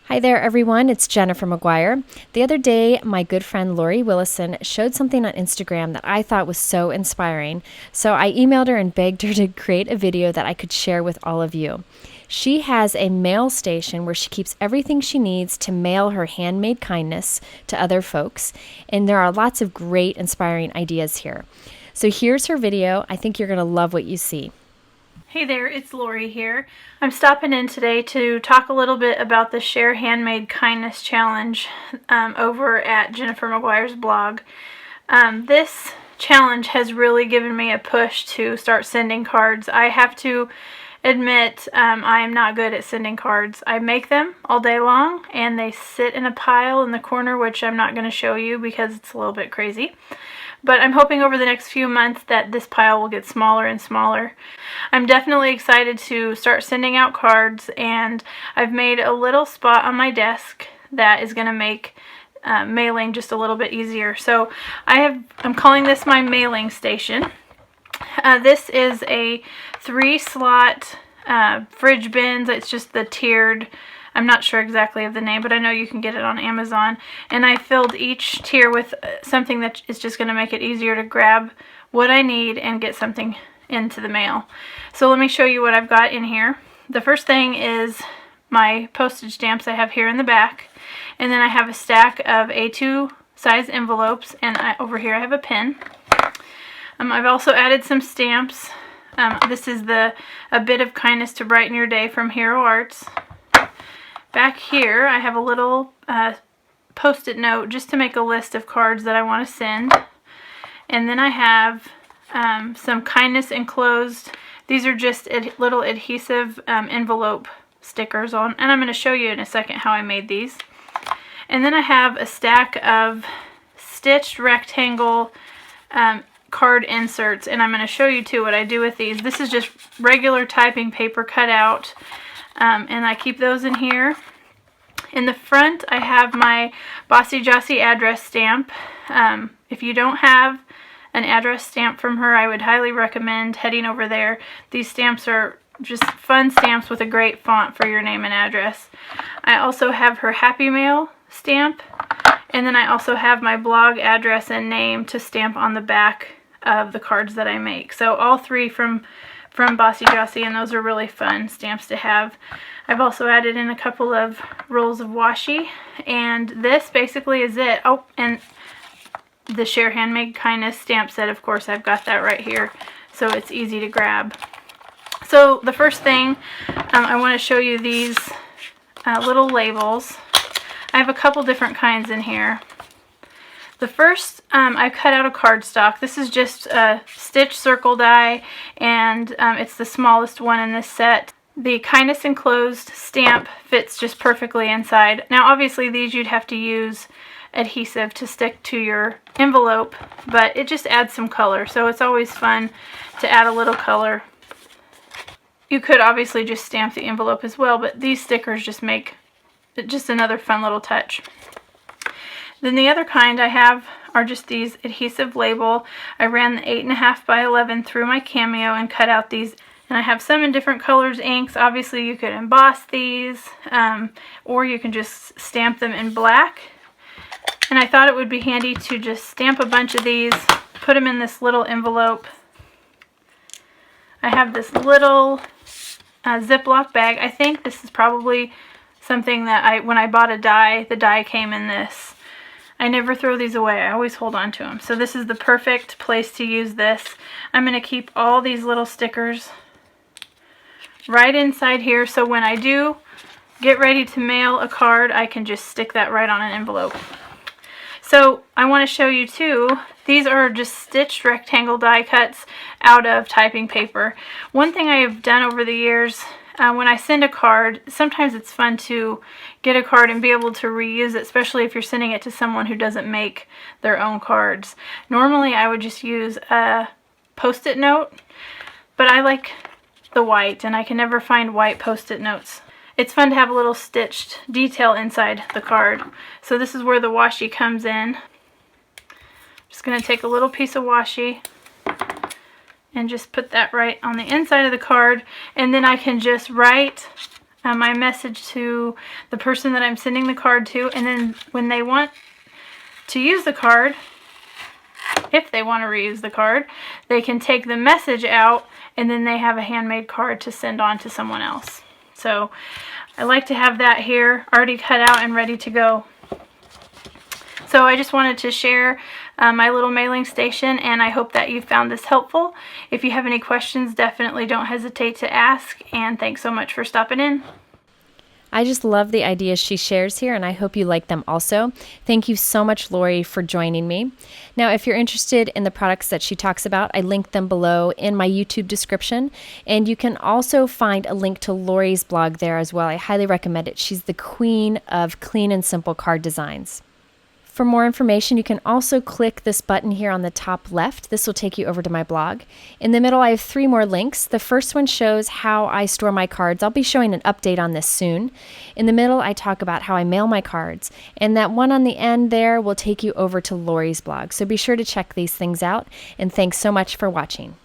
Hi there, everyone. It's Jennifer McGuire. The other day, my good friend Laurie Willison showed something on Instagram that I thought was so inspiring. So I emailed her and begged her to create a video that I could share with all of you. She has a mail station where she keeps everything she needs to mail her handmade kindness to other folks. And there are lots of great, inspiring ideas here. So here's her video. I think you're going to love what you see. Hey there, it's Laurie here. I'm stopping in today to talk a little bit about the Share Handmade Kindness Challenge over at Jennifer McGuire's blog. This challenge has really given me a push to start sending cards. I have to admit I am not good at sending cards. I make them all day long and they sit in a pile in the corner, which I'm not going to show you because it's a little bit crazy. But I'm hoping over the next few months that this pile will get smaller and smaller. I'm definitely excited to start sending out cards, and I've made a little spot on my desk that is going to make mailing just a little bit easier. So I'm calling this my mailing station. This is a 3-slot fridge bins. It's just the tiered, I'm not sure exactly of the name, but I know you can get it on Amazon. And I filled each tier with something that is just going to make it easier to grab what I need and get something into the mail. So let me show you what I've got in here. The first thing is my postage stamps I have here in the back. And then I have a stack of A2 size envelopes, and over here I have a pen. I've also added some stamps. This is A Bit of Kindness to Brighten Your Day from Hero Arts. Back here I have a little post-it note just to make a list of cards that I want to send. And then I have some kindness enclosed. These are just little adhesive envelope stickers on, and I'm going to show you in a second how I made these. And then I have a stack of stitched rectangle card inserts, and I'm going to show you too what I do with these. This is just regular typing paper cut out, and I keep those in here. In the front I have my Bossy Jossy address stamp. If you don't have an address stamp from her, I would highly recommend heading over there. These stamps are just fun stamps with a great font for your name and address. I also have her Happy Mail stamp, and then I also have my blog address and name to stamp on the back of the cards that I make. So all three from Bossy Jossy, and those are really fun stamps to have. I've also added in a couple of rolls of washi, and this basically is it. Oh, and the Share Handmade Kindness stamp set, of course, I've got that right here, so it's easy to grab. So the first thing, I want to show you these little labels. I have a couple different kinds in here. The first, I cut out a cardstock. This is just a stitch circle die, and it's the smallest one in this set. The kindness enclosed stamp fits just perfectly inside. Now obviously these you'd have to use adhesive to stick to your envelope, but it just adds some color, so it's always fun to add a little color. You could obviously just stamp the envelope as well, but these stickers just make just another fun little touch. Then the other kind I have are just these adhesive label. I ran the 8.5 by 11 through my Cameo and cut out these. And I have some in different colors inks. Obviously you could emboss these, or you can just stamp them in black. And I thought it would be handy to just stamp a bunch of these, put them in this little envelope. I have this little Ziploc bag. I think this is probably something that when I bought a die, the die came in this. I never throw these away. I always hold on to them. So this is the perfect place to use this. I'm going to keep all these little stickers right inside here, so when I do get ready to mail a card, I can just stick that right on an envelope. So I want to show you too, these are just stitched rectangle die cuts out of typing paper. One thing I have done over the years, when I send a card, sometimes it's fun to get a card and be able to reuse it, especially if you're sending it to someone who doesn't make their own cards. Normally I would just use a post-it note, but I like the white, and I can never find white post-it notes. It's fun to have a little stitched detail inside the card. So this is where the washi comes in. Just going to take a little piece of washi and just put that right on the inside of the card, and then I can just write my message to the person that I'm sending the card to, and then when they want to use the card, if they want to reuse the card, they can take the message out, and then they have a handmade card to send on to someone else. So I like to have that here already cut out and ready to go. So I just wanted to share my little mailing station, and I hope that you found this helpful. If you have any questions, definitely don't hesitate to ask, and thanks so much for stopping in. I just love the ideas she shares here, and I hope you like them also. Thank you so much, Laurie, for joining me. Now, if you're interested in the products that she talks about, I linked them below in my YouTube description, and you can also find a link to Laurie's blog there as well. I highly recommend it. She's the queen of clean and simple card designs. For more information, you can also click this button here on the top left. This will take you over to my blog. In the middle, I have 3 more links. The first one shows how I store my cards. I'll be showing an update on this soon. In the middle, I talk about how I mail my cards. And that one on the end there will take you over to Laurie's blog. So be sure to check these things out. And thanks so much for watching.